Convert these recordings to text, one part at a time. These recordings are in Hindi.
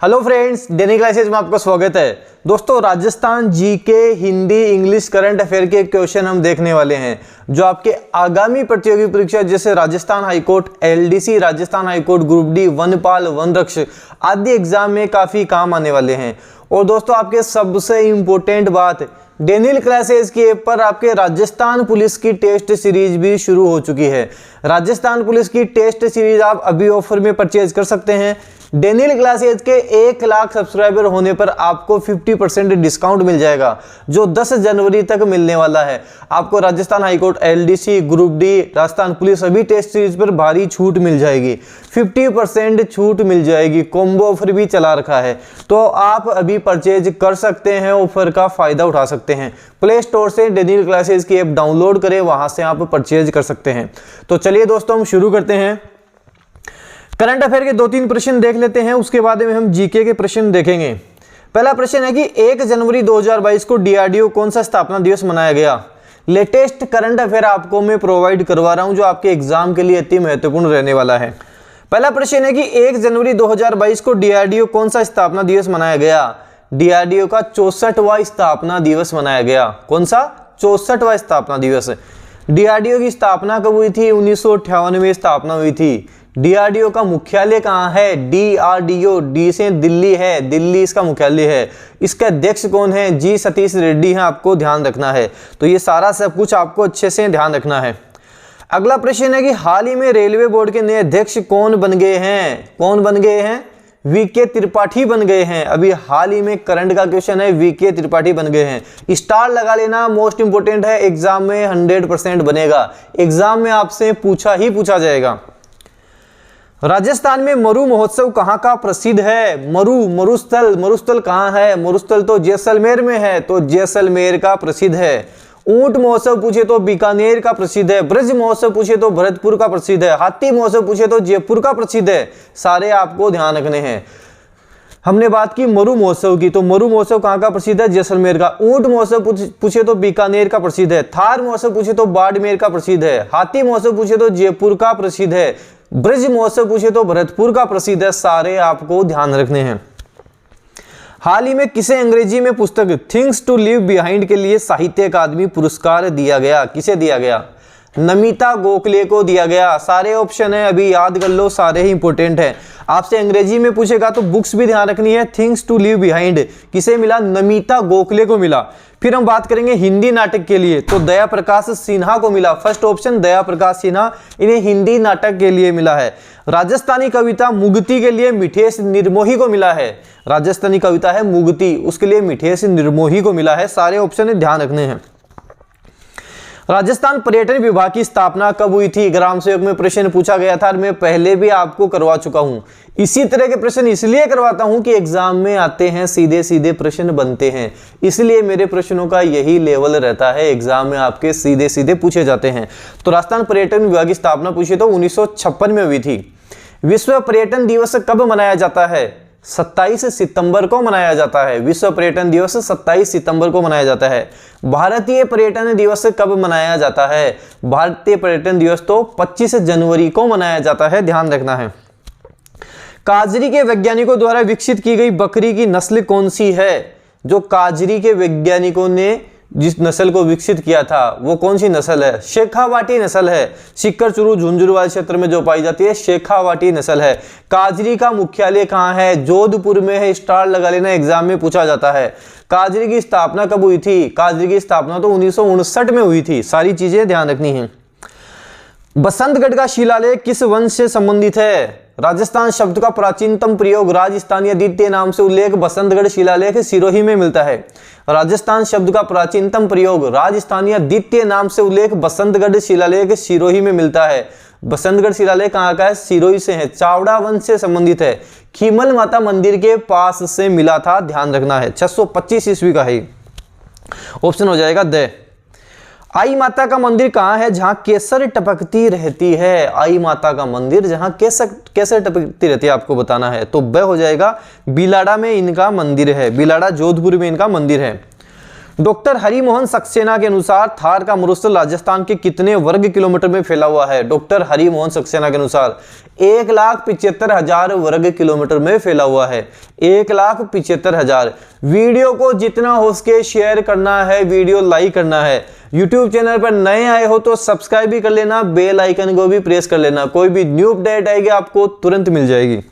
हेलो फ्रेंड्स, डेली क्लासेज में आपका स्वागत है। दोस्तों, Rajasthan GK, Hindi, English, current affair के क्वेश्चन हम देखने वाले हैं जो आपके आगामी प्रतियोगी परीक्षा जैसे Rajasthan high court LDC, Rajasthan high court group D, वनपाल, वनरक्ष आदि एग्जाम में काफी काम आने वाले हैं। और दोस्तों, आपके सबसे इंपॉर्टेंट बात, डेनियल क्लासेस की ऐप पर आपके राजस्थान पुलिस की टेस्ट सीरीज भी शुरू हो चुकी है। राजस्थान पुलिस की टेस्ट सीरीज आप अभी ऑफर में परचेज कर सकते हैं। डेनियल क्लासेस के 1 लाख सब्सक्राइबर होने पर आपको 50% डिस्काउंट मिल जाएगा जो 10 जनवरी तक मिलने वाला है। आपको Rajasthan high court LDC, group D, Rajasthan police सभी टेस्ट सीरीज पर भारी छूट मिल जाएगी। 50% छूट मिल जाएगी। कॉम्बो ऑफर भी चला रखा है, तो आप अभी परचेज कर सकते हैं, ऑफर का फायदा उठा सकते हैं। प्ले स्टोर से डेनियल क्लासेस की ऐप डाउनलोड करें, वहां से आप परचेज कर सकते हैं। तो चलिए दोस्तों, हम शुरू करते हैं। करंट अफेयर के 2-3 प्रश्न देख लेते हैं, उसके बाद में हम जीके के प्रश्न देखेंगे। पहला प्रश्न है कि 1 जनवरी 2022 को डीआरडीओ कौन सा स्थापना दिवस मनाया गया। लेटेस्ट करंट अफेयर आपको मैं प्रोवाइड करवा रहा हूं जो आपके एग्जाम के लिए अति महत्वपूर्ण रहने वाला है। पहला प्रश्न है कि 1 जनवरी 2022 को डीआरडीओ कौन सा स्थापना दिवस मनाया गया। डीआरडीओ का 64वां स्थापना दिवस मनाया गया। कौन सा? 64वां स्थापना दिवस। डीआरडीओ की स्थापना कब हुई थी? 1958 में स्थापना हुई थी। डीआरडीओ का मुख्यालय कहाँ है? डीआरडीओ, डी से दिल्ली है, दिल्ली इसका मुख्यालय है। इसका अध्यक्ष कौन है? जी सतीश रेड्डी हैं, आपको ध्यान रखना है। तो ये सारा सब कुछ आपको अच्छे से ध्यान रखना है। अगला प्रश्न है कि हाल ही में रेलवे बोर्ड के नए अध्यक्ष कौन बन गए हैं? कौन बन गए हैं? वीके त्रिपाठी बन गए हैं। अभी हाल ही में करंट का क्वेश्चन है, वीके त्रिपाठी बन गए हैं। स्टार लगा लेना, मोस्ट इंपोर्टेंट है, एग्जाम में 100% बनेगा। एग्जाम में आपसे पूछा जाएगा। राजस्थान में मरु महोत्सव कहाँ का प्रसिद्ध है? मरुस्थल कहाँ है? मरुस्थल तो जैसलमेर में है, तो जैसलमेर का प्रसिद्ध है। ऊंट महोत्सव पूछे तो बीकानेर का प्रसिद्ध है। ब्रज महोत्सव पूछे तो भरतपुर का प्रसिद्ध है। हाथी महोत्सव पूछे तो जयपुर का प्रसिद्ध है। सारे आपको ध्यान रखने हैं। हमने बात की मरु महोत्सव की, तो मरु महोत्सव कहाँ का प्रसिद्ध है? जैसलमेर का। ऊंट महोत्सव पूछे तो बीकानेर का प्रसिद्ध है। थार महोत्सव पूछे तो बाड़मेर का प्रसिद्ध है। हाथी महोत्सव पूछे तो जयपुर का प्रसिद्ध है। ब्रज महोत्सव पूछे तो भरतपुर का प्रसिद्ध है। सारे आपको ध्यान रखने हैं। हाल ही में किसे अंग्रेजी में पुस्तक थिंग्स टू लीव बिहाइंड के लिए साहित्य अकादमी पुरस्कार दिया गया? किसे दिया गया? नमिता गोखले को दिया गया। सारे ऑप्शन है, अभी याद कर लो, सारे ही इंपॉर्टेंट है। आपसे अंग्रेजी में पूछेगा तो बुक्स भी ध्यान रखनी है। थिंग्स टू लीव बिहाइंड किसे मिला? नमिता गोखले को मिला। फिर हम बात करेंगे हिंदी नाटक के लिए, तो दया प्रकाश सिन्हा को मिला। फर्स्ट ऑप्शन दया प्रकाश सिन्हा, इन्हें हिंदी नाटक के लिए मिला है। राजस्थानी कविता मुगती के लिए मिठेश निर्मोही को मिला है। राजस्थानी कविता है मुगती, उसके लिए मिठेश निर्मोही को मिला है। सारे ऑप्शन ध्यान रखने हैं। राजस्थान पर्यटन विभाग की स्थापना कब हुई थी? ग्राम सेवक में प्रश्न पूछा गया था और मैं पहले भी आपको करवा चुका हूं। इसी तरह के प्रश्न इसलिए करवाता हूं कि एग्जाम में आते हैं, सीधे सीधे प्रश्न बनते हैं, इसलिए मेरे प्रश्नों का यही लेवल रहता है। एग्जाम में आपके सीधे सीधे पूछे जाते हैं। तो राजस्थान पर्यटन विभाग की स्थापना पूछी तो 1956 में हुई थी। विश्व पर्यटन दिवस कब मनाया जाता है? 27 सितंबर को मनाया जाता है। विश्व पर्यटन दिवस 27 सितंबर को मनाया जाता है। भारतीय पर्यटन दिवस कब मनाया जाता है? भारतीय पर्यटन दिवस तो 25 जनवरी को मनाया जाता है, ध्यान रखना है। काजरी के वैज्ञानिकों द्वारा विकसित की गई बकरी की नस्ल कौन सी है? जो काजरी के वैज्ञानिकों ने जिस नस्ल को विकसित किया था वो कौन सी नस्ल है? शेखावाटी नस्ल है। सिक्कर चुरू झुंझुनू क्षेत्र में जो पाई जाती है शेखावाटी नस्ल है। काजरी का मुख्यालय कहाँ है? जोधपुर में है। स्टार लगा लेना, एग्जाम में पूछा जाता है। काजरी की स्थापना कब हुई थी? काजरी की स्थापना तो 1959 में हुई थी। सारी चीजें ध्यान रखनी है। बसंतगढ़ का शिलालेख किस वंश से संबंधित है? राजस्थान शब्द का प्राचीनतम प्रयोग राजस्थानी द्वितीय नाम से उल्लेख बसंतगढ़ शिलालेख सिरोही में मिलता है। राजस्थान शब्द का प्राचीनतम प्रयोग राजस्थानी द्वितीय नाम से उल्लेख बसंतगढ़ शिलालेख सिरोही में मिलता है। बसंतगढ़ शिलालेख कहाँ का है? सिरोही से है। चावड़ा वंश से संबंधित है। खीमल माता मंदिर के पास से मिला था, ध्यान रखना है। 625 ईस्वी का है। ऑप्शन हो जाएगा द। आई माता का मंदिर कहाँ है? जहां केसर टपकती रहती है। आई माता का मंदिर जहां केसर टपकती रहती है, आपको बताना है। तो ब हो जाएगा। बिलाड़ा में इनका मंदिर है। बिलाड़ा जोधपुर में इनका मंदिर है। डॉक्टर हरिमोहन सक्सेना के अनुसार थार का मरुस्थल राजस्थान के कितने वर्ग किलोमीटर में फैला हुआ है? डॉक्टर हरिमोहन सक्सेना के अनुसार 1,75,000 वर्ग किलोमीटर में फैला हुआ है। 1,75,000। वीडियो को जितना हो सके शेयर करना है, वीडियो लाइक करना है। यूट्यूब चैनल पर नए आए हो तो सब्सक्राइब भी कर लेना, बेल आइकन को भी प्रेस कर लेना, कोई भी न्यू अपडेट आएगी आपको तुरंत मिल जाएगी।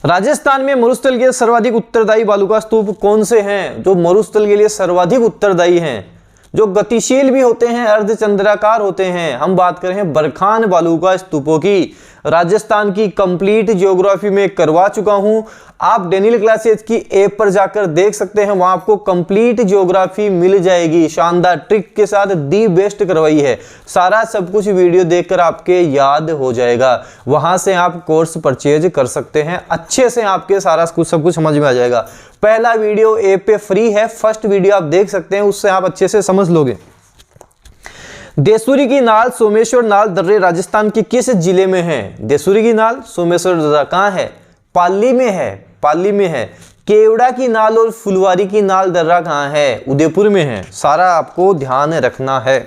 राजस्थान में मरुस्थल के सर्वाधिक उत्तरदायी बालुका स्तूप कौन से हैं? जो मरुस्थल के लिए सर्वाधिक उत्तरदायी हैं, जो गतिशील भी होते हैं, अर्धचंद्राकार होते हैं। हम बात कर रहे हैं बरखान बालुका स्तूपों की। राजस्थान की कंप्लीट ज्योग्राफी में करवा चुका हूं। आप डेनियल क्लासेज की ऐप पर जाकर देख सकते हैं, वहां आपको कंप्लीट ज्योग्राफी मिल जाएगी। शानदार ट्रिक के साथ दी बेस्ट करवाई है। सारा सब कुछ वीडियो देखकर आपके याद हो जाएगा। वहां से आप कोर्स परचेज कर सकते हैं, अच्छे से आपके सारा सब कुछ समझ में आ जाएगा। पहला वीडियो ऐप पे फ्री है, फर्स्ट वीडियो आप देख सकते हैं, उससे आप अच्छे से समझ लोगे। देसूरी की नाल, सोमेश्वर नाल दर्रे राजस्थान के किस जिले में है? देसूरी की नाल, सोमेश्वर दर्रा कहां है? पाली में है, पाली में है। केवड़ा की नाल और फुलवारी की नाल दर्रा कहां है? उदयपुर में है। सारा आपको ध्यान रखना है।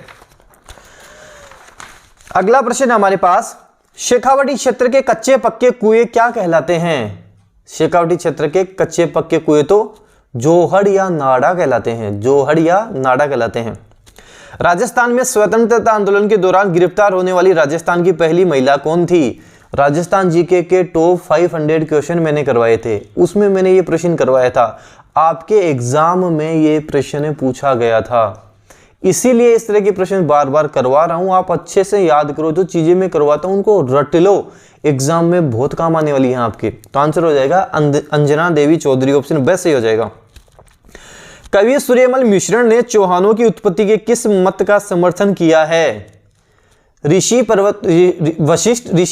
अगला प्रश्न हमारे पास, शेखावाटी क्षेत्र के कच्चे पक्के कुएं क्या कहलाते हैं? शेखावाटी क्षेत्र के कच्चे पक्के कुएं तो जोहड़ या नाड़ा कहलाते हैं, जोहड़ या नाड़ा कहलाते हैं। राजस्थान में स्वतंत्रता आंदोलन के दौरान गिरफ्तार होने वाली राजस्थान की पहली महिला कौन थी? राजस्थान जीके के टॉप 500 क्वेश्चन मैंने करवाए थे, उसमें मैंने ये प्रश्न करवाया था। आपके एग्जाम में ये प्रश्न पूछा गया था, इसीलिए इस तरह के प्रश्न बार बार करवा रहा हूं। आप अच्छे से याद करो, जो चीजें मैं करवाता हूं उनको रट लो, एग्जाम में बहुत काम आने वाली है आपके। तो आंसर हो जाएगा अंजना देवी चौधरी, ऑप्शन बेस्ट सही हो जाएगा। कवि सूर्यमल मिश्रण ने चौहानों की उत्पत्ति के किस मत का समर्थन किया है? ऋषि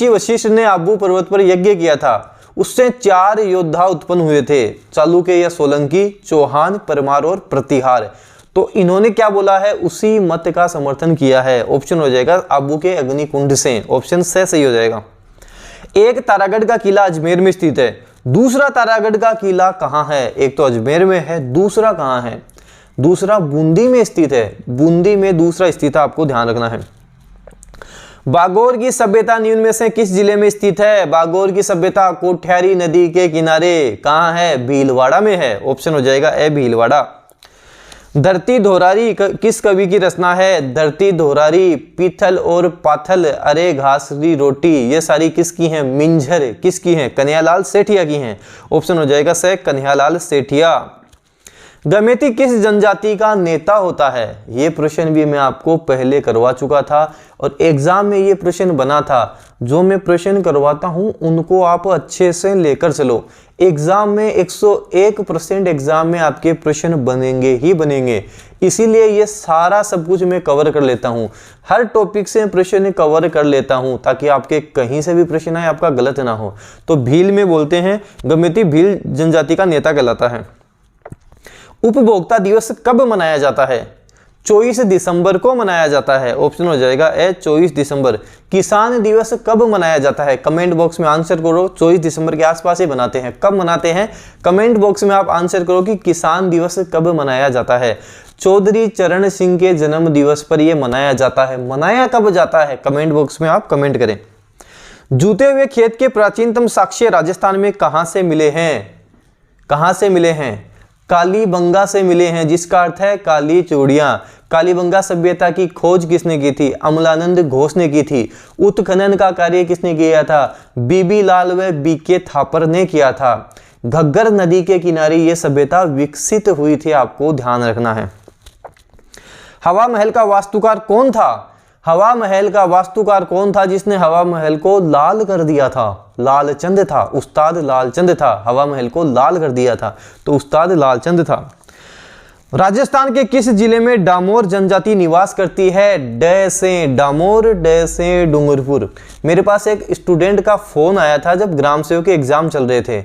वशिष्ठ ने आबू पर्वत पर यज्ञ किया था, उससे 4 योद्धा उत्पन्न हुए थे, चालुक्य या सोलंकी, चौहान, परमार और प्रतिहार। तो इन्होंने क्या बोला है? उसी मत का समर्थन किया है। ऑप्शन हो जाएगा आबू के अग्निकुंड से, ऑप्शन से सही हो जाएगा। एक तारागढ़ का किला अजमेर में स्थित है, दूसरा तारागढ़ का किला कहां है? एक तो अजमेर में है, दूसरा कहां है? दूसरा बूंदी में स्थित है, बूंदी में दूसरा स्थित है, आपको ध्यान रखना है। बागोर की सभ्यता निम्न में से किस जिले में स्थित है? बागोर की सभ्यता कोठ्यारी नदी के किनारे कहां है? भीलवाड़ा में है, ऑप्शन हो जाएगा ए भीलवाड़ा। धरती धोरारी किस कवि की रचना है? धरती धोरारी, पीथल और पाथल, अरे घासरी रोटी, ये सारी किसकी हैं? मिंझर किसकी हैं? कन्हैयालाल सेठिया की हैं, ऑप्शन हो जाएगा से कन्हैयालाल सेठिया। दमयंती किस जनजाति का नेता होता है? ये प्रश्न भी मैं आपको पहले करवा चुका था और एग्जाम में ये प्रश्न बना था। जो मैं प्रश्न करवाता हूं उनको आप अच्छे से लेकर चलो। एग्जाम में 101% एग्जाम में आपके प्रश्न बनेंगे ही बनेंगे, इसीलिए ये सारा सब कुछ मैं कवर कर लेता हूं। हर टॉपिक से प्रश्न कवर कर लेता हूं ताकि आपके कहीं से भी प्रश्न आए आपका गलत ना हो। तो भील में बोलते हैं, दमयंती भील जनजाति का नेता कहलाता है। उपभोक्ता दिवस कब मनाया जाता है? 24 दिसंबर को मनाया जाता है, ऑप्शन हो जाएगा ए 24 दिसंबर। किसान दिवस कब मनाया जाता है? कमेंट बॉक्स में आंसर करो। 24 दिसंबर के आसपास ही बनाते हैं, कब मनाते हैं? कमेंट बॉक्स में आप आंसर करो कि किसान दिवस कब मनाया जाता है। चौधरी चरण सिंह के जन्म दिवस पर यह मनाया जाता है। मनाया कब जाता है? कमेंट बॉक्स में आप कमेंट करें। जूते हुए खेत के प्राचीनतम साक्ष्य राजस्थान में कहां से मिले हैं? कहां से मिले हैं? कालीबंगा से मिले हैं, जिसका अर्थ है काली चूड़ियां। कालीबंगा सभ्यता की खोज किसने की थी? अमलानंद घोष ने की थी। उत्खनन का कार्य किसने किया था? बीबी लाल व बीके थापर ने किया था। घग्गर नदी के किनारे यह सभ्यता विकसित हुई थी, आपको ध्यान रखना है। हवा महल का वास्तुकार कौन था? हवा महल का वास्तुकार कौन था जिसने हवा महल को लाल कर दिया था? लालचंद था, उस्ताद लालचंद था। हवा महल को लाल कर दिया था तो उस्ताद लालचंद था। राजस्थान के किस जिले में डामोर जनजाति निवास करती है? ड से डामोर, ड से डूंगरपुर। मेरे पास एक स्टूडेंट का फोन आया था जब ग्राम सेवक के एग्जाम चल रहे थे।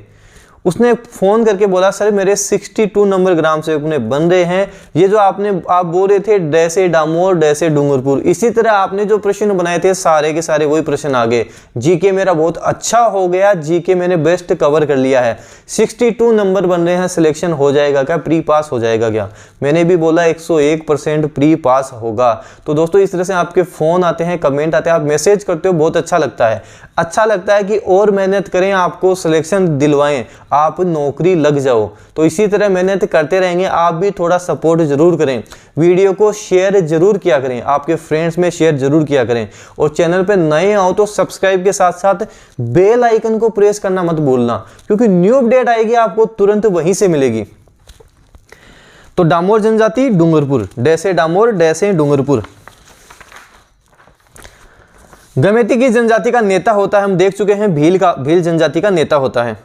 उसने फ़ोन करके बोला सर मेरे 62 नंबर ग्राम सेवक अपने बन रहे हैं। ये जो आप बोल रहे थे डैसे डामोर डैसे डूंगरपुर, इसी तरह आपने जो प्रश्न बनाए थे सारे के सारे वही प्रश्न आ गए। जीके मेरा बहुत अच्छा हो गया, जीके मैंने बेस्ट कवर कर लिया है। 62 नंबर बन रहे हैं, सिलेक्शन हो जाएगा क्या, प्री पास हो जाएगा क्या? मैंने भी बोला 101% प्री पास होगा। तो दोस्तों इस तरह से आपके फ़ोन आते हैं, कमेंट आते हैं, आप मैसेज करते हो, बहुत अच्छा लगता है। अच्छा लगता है कि और मेहनत करें, आपको सिलेक्शन दिलवाएं, आप नौकरी लग जाओ। तो इसी तरह मेहनत करते रहेंगे, आप भी थोड़ा सपोर्ट जरूर करें, वीडियो को शेयर जरूर किया करें, आपके फ्रेंड्स में शेयर जरूर किया करें। और चैनल पे नए आओ तो सब्सक्राइब के साथ साथ बेल आइकन को प्रेस करना मत भूलना, क्योंकि न्यू अपडेट आएगी आपको तुरंत वहीं से मिलेगी। तो डामोर जनजाति डूंगरपुर, डैसे डामोर डैसे डूंगरपुर। गमेती की जनजाति का नेता होता है, हम देख चुके हैं भील जनजाति का नेता होता है।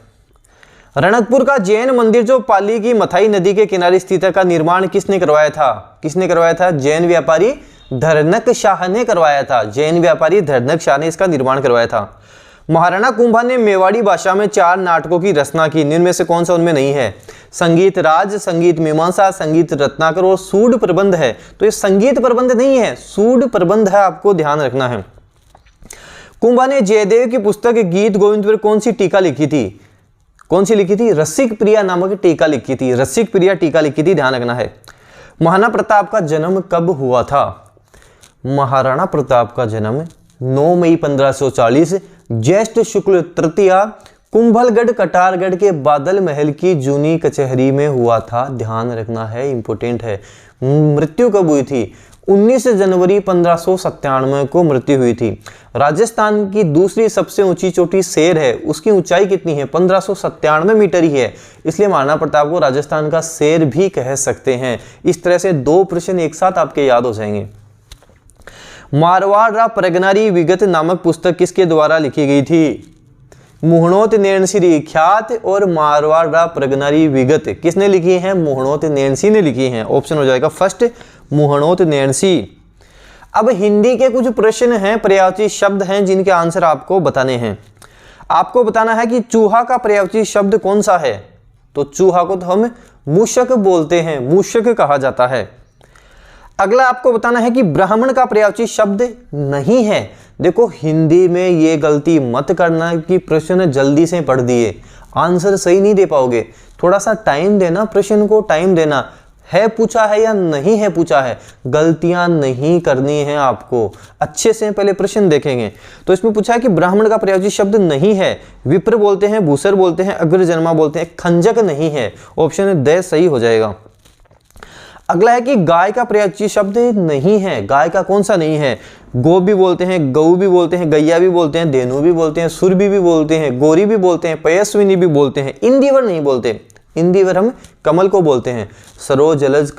रणकपुर का जैन मंदिर जो पाली की मथाई नदी के किनारे स्थित है का निर्माण किसने करवाया था? किसने करवाया था? जैन व्यापारी धरनक शाह ने करवाया था। जैन व्यापारी धरनक शाह ने इसका निर्माण करवाया था। महाराणा कुंभा ने मेवाड़ी भाषा में 4 नाटकों की रचना की, निम्न में से कौन सा उनमें नहीं है? संगीत राज, संगीत मीमांसा, संगीत रत्नाकर और सूड प्रबंध है। तो ये संगीत प्रबंध नहीं है, सूड प्रबंध है, आपको ध्यान रखना है। कुंभा ने जयदेव की पुस्तक गीत गोविंद पर कौन सी टीका लिखी थी? कौन सी लिखी थी? रसिक प्रिया नामक टीका लिखी थी, रसिक प्रिया टीका लिखी थी, ध्यान रखना है। महाराणा प्रताप का जन्म कब हुआ था? महाराणा प्रताप का जन्म 9 मई 1540 ज्येष्ठ शुक्ल तृतीया कुंभलगढ़ कटारगढ़ के बादल महल की जूनी कचहरी में हुआ था, ध्यान रखना है, इंपोर्टेंट है। मृत्यु कब हुई थी? 19 जनवरी 1597 को मृत्यु हुई थी। राजस्थान की दूसरी सबसे ऊंची चोटी शेर है, उसकी ऊंचाई कितनी है? 1597 मीटर ही है, इसलिए महाराणा प्रताप को राजस्थान का शेर भी कह सकते हैं। इस तरह से 2 प्रश्न एक साथ आपके याद हो जाएंगे। मारवाड़ प्रगनारी विगत नामक पुस्तक किसके द्वारा लिखी गई थी? मुहणोत नैणसी ख्यात और मारवाड़ प्रगनारी विगत किसने लिखी है? मुहणोत नैणसी ने लिखी है। ऑप्शन हो जाएगा फर्स्ट, मुहणोत नैणसी। अब हिंदी के कुछ प्रश्न हैं, पर्यायवाची शब्द हैं जिनके आंसर आपको बताने हैं। आपको बताना है कि चूहा का पर्यायवाची शब्द कौन सा है? तो चूहा को तो हम मूषक बोलते हैं, मूषक कहा जाता है। अगला आपको बताना है कि ब्राह्मण का पर्यायवाची शब्द नहीं है। देखो हिंदी में ये गलती मत करना कि प्रश्न जल्दी से पढ़ दिए, आंसर सही नहीं दे पाओगे। थोड़ा सा टाइम देना, प्रश्न को टाइम देना, है पूछा है या नहीं है पूछा है, गलतियां नहीं करनी है आपको। अच्छे से पहले प्रश्न देखेंगे। तो इसमें पूछा है कि ब्राह्मण का पर्यायवाची शब्द नहीं है, विप्र बोलते हैं, भूसर बोलते हैं, अग्रजन्मा बोलते हैं, खंजक नहीं है। ऑप्शन द सही हो जाएगा। अगला है कि गाय का पर्यायवाची शब्द नहीं है, गाय का कौन सा नहीं है? गो भी बोलते हैं, गऊ भी बोलते हैं, गैया भी बोलते हैं, धेनु भी बोलते हैं, सुरभि भी बोलते हैं, गोरी भी बोलते हैं, पयस्विनी भी बोलते हैं, इंदिवर नहीं बोलते। इंदिवर हम कमल को बोलते हैं। सरोजलज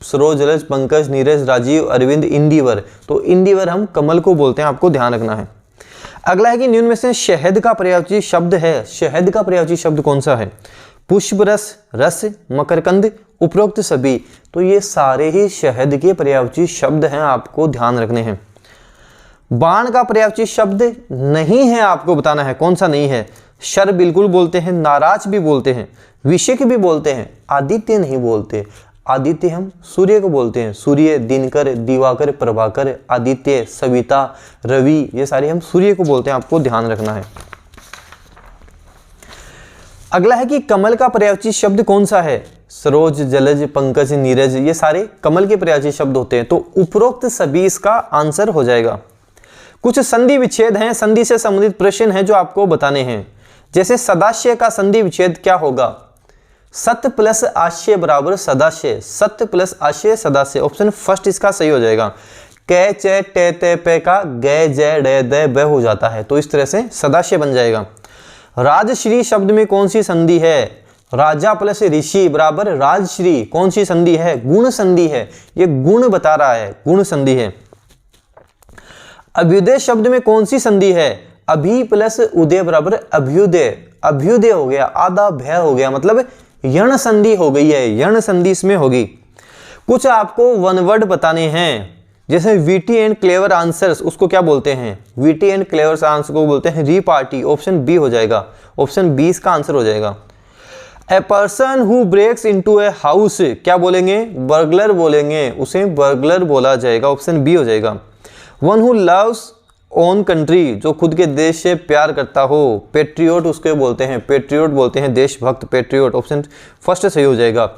सरोजलज पंकज नीरज राजीव अरविंद इंदिवर, तो इंदिवर हम कमल को बोलते हैं, आपको ध्यान रखना है। अगला है कि निम्न में से शहद का पर्यायवाची शब्द है, शहद का पर्यायवाची शब्द कौन सा है? पुष्प रस, रस, मकरकंद, उपरोक्त सभी। तो ये सारे ही शहद के पर्यायवाची शब्द हैं, आपको ध्यान रखने हैं। बाण का पर्यायवाची शब्द नहीं है, आपको बताना है कौन सा नहीं है। शर बिल्कुल बोलते हैं, नाराज भी बोलते हैं, विषेक भी बोलते हैं, आदित्य नहीं बोलते। आदित्य हम सूर्य को बोलते हैं, सूर्य, दिनकर, दिवाकर, प्रभाकर, आदित्य, सविता, रवि, ये सारे हम सूर्य को बोलते हैं, आपको ध्यान रखना है। अगला है कि कमल का पर्यायवाची शब्द कौन सा है? सरोज, जलज, पंकज, नीरज, ये सारे कमल के पर्यायवाची शब्द होते हैं, तो उपरोक्त सभी इसका आंसर हो जाएगा। कुछ संधि विच्छेद हैं, संधि से संबंधित प्रश्न हैं जो आपको बताने हैं। जैसे सदाशय का संधि विच्छेद क्या होगा? सत प्लस आशय बराबर सदाशय, सत प्लस आशय सदाशय। ऑप्शन फर्स्ट इसका सही हो जाएगा। कै चे टे ते पे का गे जय डे दे ब हो जाता है, तो इस तरह से सदाशय बन जाएगा। राजश्री शब्द में कौन सी संधि है? राजा प्लस ऋषि बराबर राजश्री, कौन सी संधि है? गुण संधि है, ये गुण बता रहा है, गुण संधि है। अभ्युदय शब्द में कौन सी संधि है? अभि प्लस उदय बराबर अभ्युदय, अभ्युदय हो गया, आधा भय हो गया, मतलब यण संधि हो गई है, यण संधि इसमें होगी। कुछ आपको वन वर्ड बताने हैं, जैसे वीटी एंड क्लेवर आंसर्स, उसको क्या बोलते हैं? वीटी एंड क्लेवर आंसर को बोलते हैं रिपार्टी। ऑप्शन बी हो जाएगा, ऑप्शन बी इसका आंसर हो जाएगा। A person who breaks into a house, क्या बोलेंगे? बर्गलर बोलेंगे, उसे बर्गलर बोला जाएगा, ऑप्शन बी हो जाएगा। One who loves own country, जो खुद के देश से प्यार करता हो, पेट्रियोट उसके बोलते हैं, पेट्रियोट बोलते हैं, देशभक्त, पेट्रियोट, ऑप्शन फर्स्ट सही हो जाएगा।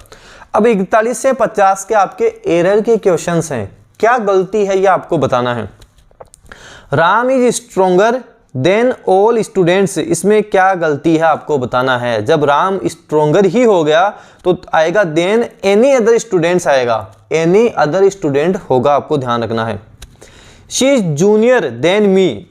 अब 41 से 50 के आपके एरर के क्वेश्चंस हैं, क्या गलती है ये आपको बताना है। Ram is stronger then all students, इसमें क्या गलती है आपको बताना है। जब राम स्ट्रोंगर ही हो गया तो आएगा देन एनी अदर स्टूडेंट्स आएगा, एनी अदर स्टूडेंट होगा, आपको ध्यान रखना है। She is junior then me,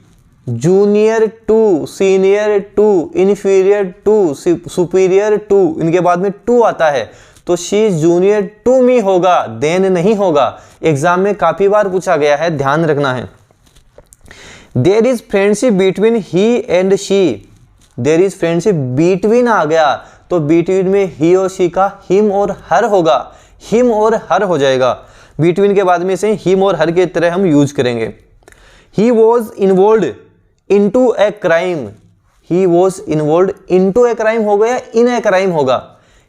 junior to, senior to, inferior to, superior to, इनके बाद में टू आता है तो she is junior to me होगा, देन नहीं होगा। एग्जाम में काफी बार पूछा गया है, ध्यान रखना है। There is friendship between he and she, there is friendship between आ गया तो बिटवीन में ही और शी का हिम और हर होगा, हिम और हर हो जाएगा। बिटवीन के बाद में से हिम और हर के तरह हम यूज करेंगे। He was involve into a crime, he was involve into a crime होगा या इन ए क्राइम होगा?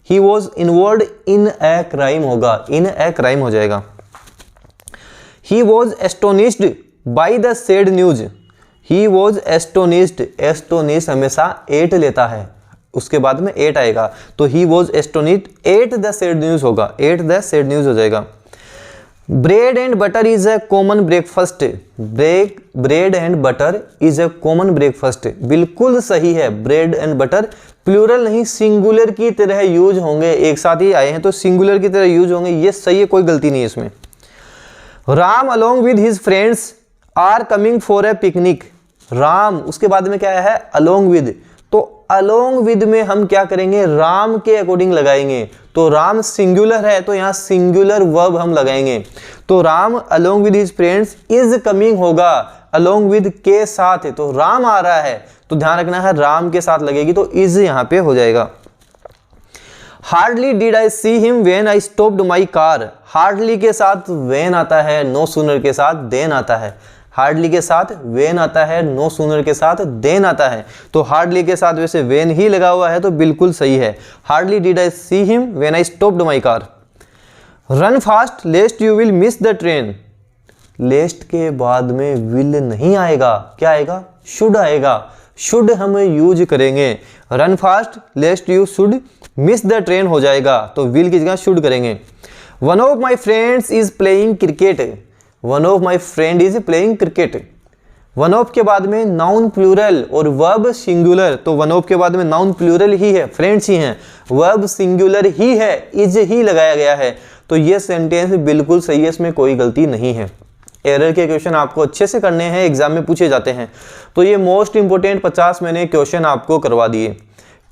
He was involve in a crime होगा, इन ए क्राइम हो जाएगा। He was astonished by the sad news, he was astonished, astonish हमेशा 8 लेता है, उसके बाद में 8 आएगा तो he was astonished at the sad news होगा, एट द सैड न्यूज हो जाएगा। Bread and butter is a common breakfast, bread and butter is a common breakfast, बिल्कुल सही है। ब्रेड एंड बटर प्लूरल नहीं सिंगुलर की तरह यूज होंगे, एक साथ ही आए हैं तो सिंगुलर की तरह यूज होंगे, ये सही है, कोई गलती नहीं है इसमें। Ram along with his friends are coming for a picnic, Ram उसके बाद में क्या है? अलोंग विद, तो अलोंग विद में हम क्या करेंगे? राम के अकॉर्डिंग लगाएंगे, तो राम सिंगुलर है तो यहाँ सिंगुलर वर्ब हम लगाएंगे, तो Ram along with his friends is coming होगा, अलोंग विद के साथ है तो राम आ रहा है तो ध्यान रखना है राम के साथ लगेगी तो इज यहाँ पे हो जाएगा। Hardly did I see him when I stopped my car, hardly के साथ व्हेन आता है, नो सूनर के साथ देन आता है, हार्डली के साथ वेन आता है, नो सूनर के साथ देन आता है, तो हार्डली के साथ वैसे वेन ही लगा हुआ है तो बिल्कुल सही है। Hardly did I see him when I stopped my car. Run fast lest you will miss the train, lest के बाद में विल नहीं आएगा, क्या आएगा? शुड आएगा, शुड हम यूज करेंगे। Run fast lest you should miss the train हो जाएगा तो विल की जगह शुड करेंगे। One of my friends is playing cricket, one of my friend is playing cricket, one of के बाद में नाउन प्लूरल और वर्ब सिंगुलर, तो वन ऑफ के बाद में नाउन प्लूरल ही है, फ्रेंड्स ही हैं, वर्ब सिंगुलर ही है, इज ही लगाया गया है तो ये सेंटेंस बिल्कुल सही है, इसमें कोई गलती नहीं है। एरर के क्वेश्चन आपको अच्छे से करने हैं, एग्जाम में पूछे जाते हैं, तो ये मोस्ट इंपोर्टेंट 50 मैंने क्वेश्चन आपको करवा दिए।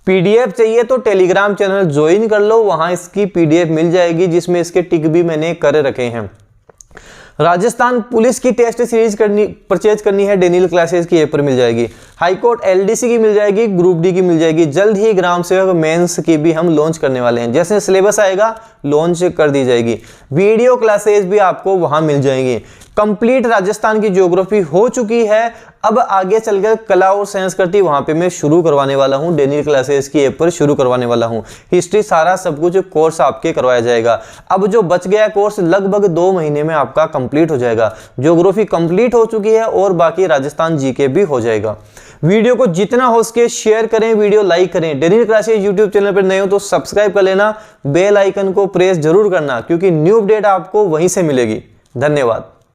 पीडीएफ चाहिए तो टेलीग्राम चैनल ज्वाइन कर लो, वहां इसकी पीडीएफ मिल जाएगी जिसमें इसके टिक भी मैंने कर रखे हैं। राजस्थान पुलिस की टेस्ट सीरीज परचेज करनी है, डेनियल क्लासेस की ऐप पर मिल जाएगी। हाईकोर्ट एलडीसी की मिल जाएगी, ग्रुप डी की मिल जाएगी, जल्द ही ग्राम सेवक मेंस की भी हम लॉन्च करने वाले हैं, जैसे सिलेबस आएगा लॉन्च कर दी जाएगी। वीडियो क्लासेस भी आपको वहां मिल जाएंगी। कंप्लीट राजस्थान की ज्योग्राफी हो चुकी है, अब आगे चलकर कला और संस्कृति वहां पे मैं शुरू करवाने वाला हूं, डेनियल क्लासेस की ऐप पर शुरू करवाने वाला हूं। हिस्ट्री सारा सब कुछ कोर्स आपके करवाया जाएगा। अब जो बच गया कोर्स लगभग 2 महीने में आपका कंप्लीट हो जाएगा। ज्योग्राफी कंप्लीट हो चुकी है और बाकी राजस्थान जीके भी हो जाएगा। वीडियो को जितना हो सके शेयर करें, वीडियो लाइक करें। डेनियल क्लासेस यूट्यूब चैनल पर नए हो तो सब्सक्राइब कर लेना, बेल आइकन को प्रेस जरूर करना क्योंकि न्यू अपडेट आपको वहीं से मिलेगी। धन्यवाद।